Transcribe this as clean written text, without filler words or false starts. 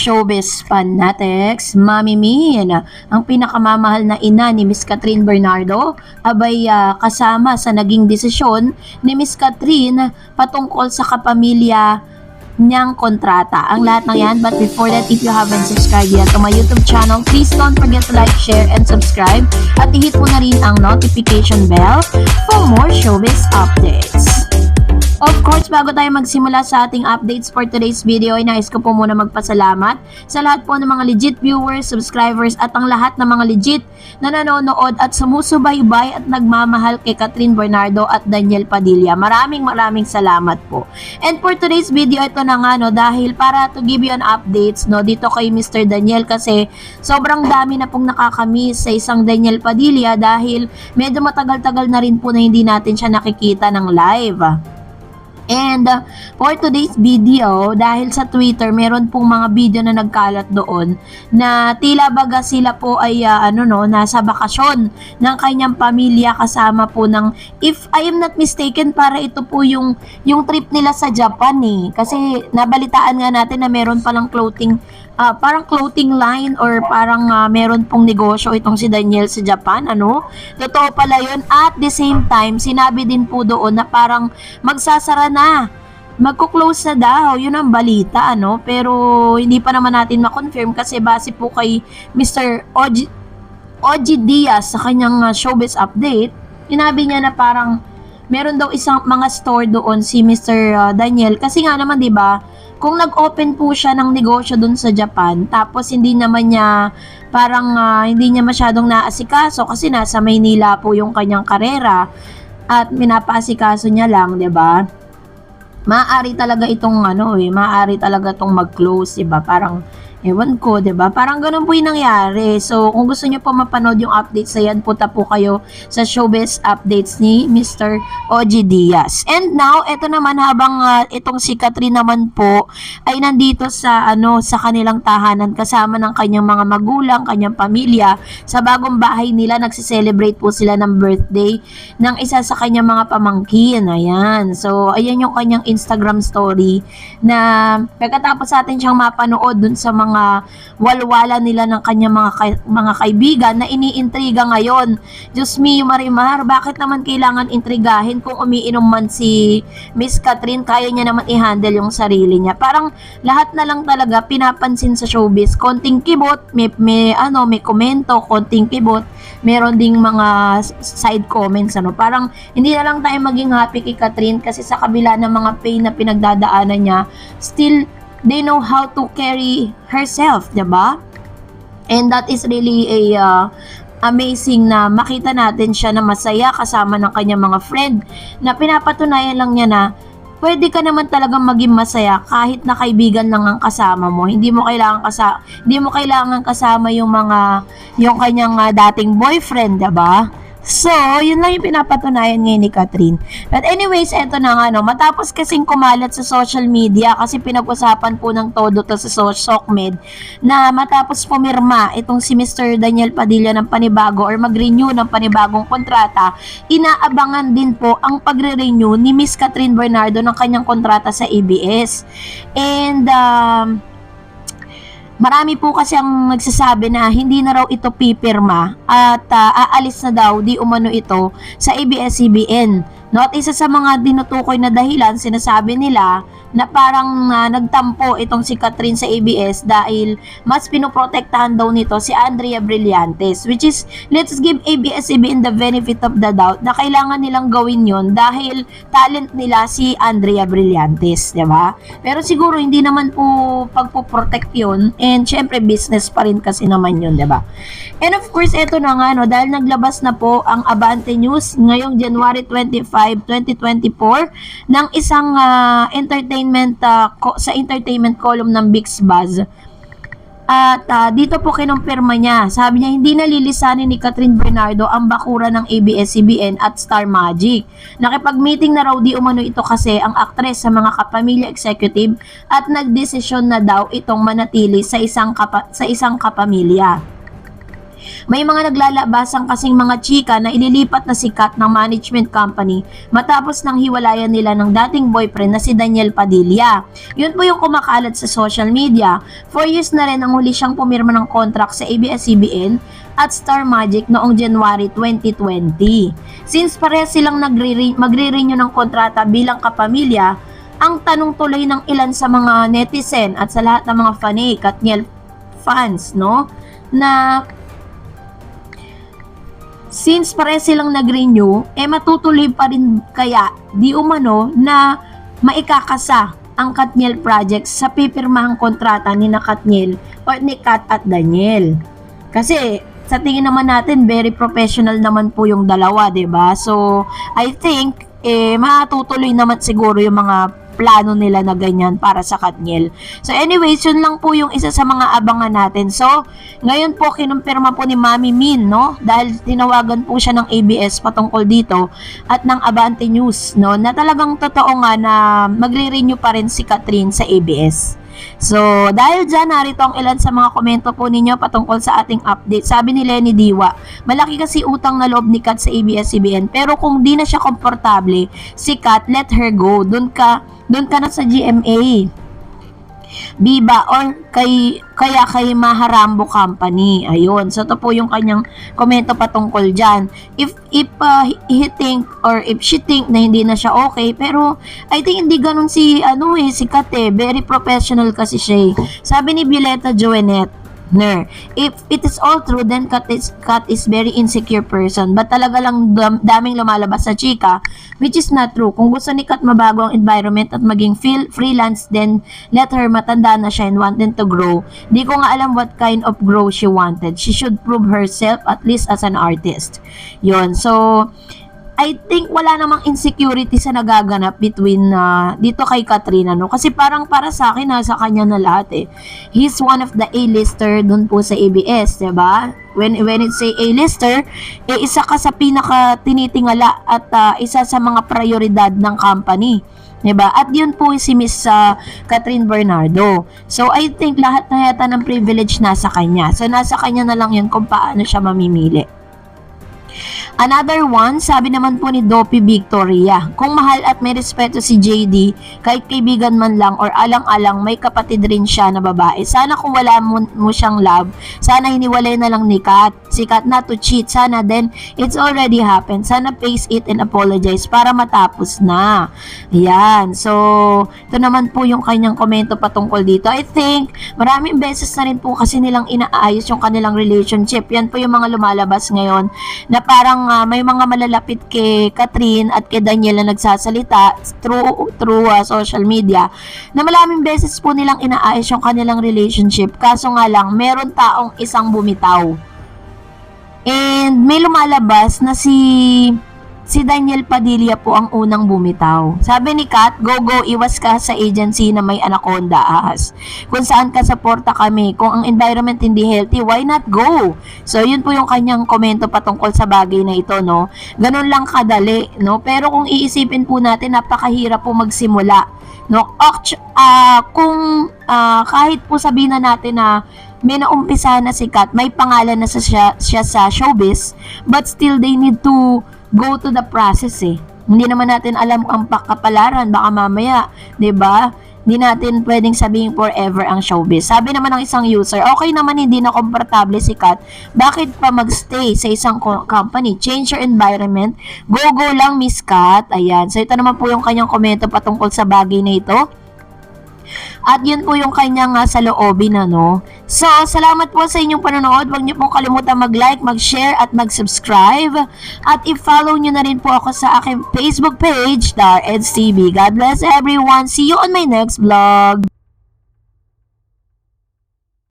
showbiz fanatics, Mami Min, ang pinakamamahal na ina ni Miss Catherine Bernardo, abay kasama sa naging desisyon ni Miss Catherine patungkol sa kapamilya niyang kontrata. Ang lahat ng yan, but before that, if you haven't subscribed yet to my YouTube channel, please don't forget to like, share, and subscribe at i-hit mo na rin ang notification bell for more showbiz updates. Of course, bago tayo magsimula sa ating updates for today's video, ay nais ko po muna magpasalamat sa lahat po ng mga legit viewers, subscribers at ang lahat ng mga legit na nanonood at sumusubaybay at nagmamahal kay Catherine Bernardo at Daniel Padilla. Maraming salamat po. And for today's video, ito na nga dahil para to give you an updates dito kay Mr. Daniel kasi sobrang dami na pong nakakamiss sa isang Daniel Padilla dahil medyo matagal-tagal na rin po na hindi natin siya nakikita ng live. And for today's video, dahil sa Twitter, meron pong mga video na nagkalat doon na tila baga sila po ay nasa bakasyon ng kanyang pamilya kasama po ng, if I am not mistaken, para ito po yung trip nila sa Japan Kasi nabalitaan nga natin na meron palang parang clothing line or parang meron pong negosyo itong si Daniel sa Japan, Totoo pala yun. At the same time, sinabi din po doon na parang magsasara na. Magko-close na daw, yun ang balita, Pero hindi pa naman natin ma-confirm kasi base po kay Mr. Oji Diaz sa kanyang showbiz update, sinabi niya na parang meron daw isang mga store doon si Mr. Daniel kasi nga naman 'di ba? Kung nag-open po siya ng negosyo doon sa Japan, tapos hindi naman niya hindi niya masyadong naasikaso kasi nasa Maynila po yung kanyang karera at minapaasikaso niya lang, 'di ba? Maaari talaga itong maaari talaga itong mag-close, 'di ba? Parang ewan ko, 'di ba? Parang ganun po 'yung nangyari. So, kung gusto niyo po mapanood yung updates na yan, punta po kayo sa showbiz updates ni Mr. Oji Diaz. And now, eto naman habang itong si Catherine naman po ay nandito sa sa kanilang tahanan kasama ng kanyang mga magulang, kanyang pamilya sa bagong bahay nila, nagse-celebrate po sila ng birthday ng isa sa kanyang mga pamangkin. Ayan. So, ayan yung kanyang Instagram story na pagkatapos natin siyang mapanood dun sa mga walwala nila ng kanyang mga kaibigan na iniintriga ngayon. Diyos mio Marimar, bakit naman kailangan intrigahin kung umiinom man si Miss Catherine, kaya niya naman i-handle yung sarili niya. Parang lahat na lang talaga pinapansin sa showbiz. Konting kibot, may komento, konting kibot, meron ding mga side comments, Parang hindi na lang tayo maging happy kay Catherine kasi sa kabila ng mga pain na pinagdadaanan niya, still they know how to carry herself, diba? And that is really amazing na makita natin siya na masaya kasama ng kanyang mga friend na pinapatunayan lang niya na pwede ka naman talagang maging masaya kahit na kaibigan lang ang kasama mo. Hindi mo kailangan kasama yung kanyang dating boyfriend, diba? So, yun lang yung pinapatunayan ngayon ni Catherine. But anyways, eto na nga, matapos kasing kumalat sa social media kasi pinag-usapan po ng todo to sa SOCMED na matapos pumirma itong si Mr. Daniel Padilla ng panibago or mag-renew ng panibagong kontrata, inaabangan din po ang pagre-renew ni Miss Catherine Bernardo ng kanyang kontrata sa ABS. And marami po kasi ang nagsasabi na hindi na raw ito pipirma at aalis na daw di umano ito sa ABS-CBN. At isa sa mga dinutukoy na dahilan, sinasabi nila na parang nagtampo itong si Catherine sa ABS dahil mas pinoprotektahan daw nito si Andrea Brillantes, which is, let's give ABS-CBN the benefit of the doubt na kailangan nilang gawin yon dahil talent nila si Andrea Brillantes, diba? Pero siguro hindi naman po pagpoprotect yun, and syempre business pa rin kasi naman yun, diba? And of course, eto na nga, dahil naglabas na po ang Abante News ngayong January 25, 2024 ng isang sa entertainment column ng Big's Buzz. At dito po kinumpirma niya. Sabi niya hindi nalilisanin ni Catherine Bernardo ang bakura ng ABS-CBN at Star Magic. Nakipag-meeting na raw di umano ito kasi ang aktres sa mga kapamilya executive at nagdesisyon na daw itong manatili sa isang kapamilya. May mga naglalabasang kasing mga chika na ililipat na si Kat ng management company matapos nang hiwalayan nila ng dating boyfriend na si Daniel Padilla. Yun po yung kumakalat sa social media. 4 years na rin ang huli siyang pumirma ng contract sa ABS-CBN at Star Magic noong January 2020. Since parehas silang magre-renew ng kontrata bilang kapamilya, ang tanong tuloy ng ilan sa mga netizen at sa lahat ng mga fanay, Katniel fans, no, na since pare silang nag-renew, matutuloy pa rin kaya di umano na maikakasa ang Katniel Project sa pipirmahang kontrata ni na Katniel or ni Kat at Daniel. Kasi sa tingin naman natin, very professional naman po yung dalawa, 'di ba? So, I think matutuloy naman siguro yung mga plano nila na ganyan para sa Katniel. So anyways, yun lang po yung isa sa mga abangan natin. So, ngayon po kinumpirma po ni Mami Min, no? Dahil tinawagan po siya ng ABS patungkol dito at ng Abante News, no? Na talagang totoo nga na magre-renew pa rin si Kathryn sa ABS. So, dahil dyan, narito ang ilan sa mga komento po ninyo patungkol sa ating update. Sabi ni Lenny Diwa, malaki kasi utang na loob ni Kat sa ABS-CBN, pero kung di na siya komportable, si Kat, let her go. Doon ka na sa GMA. Biba or kaya kay Maharambo Company. Ayun. So, ito po yung kanyang komento patungkol dyan. If he think or if she think na hindi na siya okay, pero I think hindi ganun si Kat very professional kasi siya. Sabi ni Violeta Joenet, if it is all true, then Kat is very insecure person. But talaga lang daming lumalabas sa chika, which is not true. Kung gusto ni Kat mabago ang environment at maging freelance, then let her, matanda na siya and wanted to grow. Di ko nga alam what kind of growth she wanted. She should prove herself at least as an artist. Yun. So, I think wala namang insecurity sa nagaganap between dito kay Katrina, no? Kasi parang para sa akin, nasa kanya na lahat eh. He's one of the A-lister dun po sa ABS, diba? When it say A-lister, isa ka sa pinaka tinitingala at isa sa mga prioridad ng company. Diba? At yun po si Miss Kathryn Bernardo. So, I think lahat na yata ng privilege nasa kanya. So, nasa kanya na lang yun kung paano siya mamimili. Another one, sabi naman po ni Dopey Victoria, kung mahal at may respeto si JD, kahit kaibigan man lang or alang-alang, may kapatid rin siya na babae. Sana kung wala mo siyang love, sana hiniwalay na lang ni Kat. Si Kat not to cheat. Sana then, it's already happened. Sana face it and apologize para matapos na. Yan. So, ito naman po yung kanyang komento patungkol dito. I think, maraming beses na rin po kasi nilang inaayos yung kanilang relationship. Yan po yung mga lumalabas ngayon na parang may mga malalapit kay Kathryn at kay Daniel na nagsasalita through social media na maraming beses po nilang inaayos yung kanilang relationship, kaso nga lang meron taong isang bumitaw and may lumalabas na si Daniel Padilla po ang unang bumitaw. Sabi ni Kat, go iwas ka sa agency na may anaconda ahas. Kung saan ka suporta kami. Kung ang environment hindi healthy, why not go? So, yun po yung kanyang komento patungkol sa bagay na ito, no? Ganun lang kadali, no? Pero kung iisipin po natin, napakahirap po magsimula, no? Kung kahit po sabihin na natin na may naumpisa na si Kat, may pangalan na siya sa showbiz, but still they need to go to the process eh. Hindi naman natin alam ang pakapalaran, baka mamaya, 'di ba? Hindi natin pwedeng sabihin forever ang showbiz. Sabi naman ng isang user, okay naman hindi na komportable si Kat, bakit pa magstay sa isang company? Change your environment. Go lang, Miss Kat. Ayan. So ito naman po yung kanyang komento patungkol sa bagay na ito. At yun po yung kanyang saloobin, no? So, salamat po sa inyong panonood. Huwag niyo pong kalimutan mag-like, mag-share, at mag-subscribe. At i-follow niyo na rin po ako sa aking Facebook page, Dar Eds TV. God bless everyone. See you on my next vlog.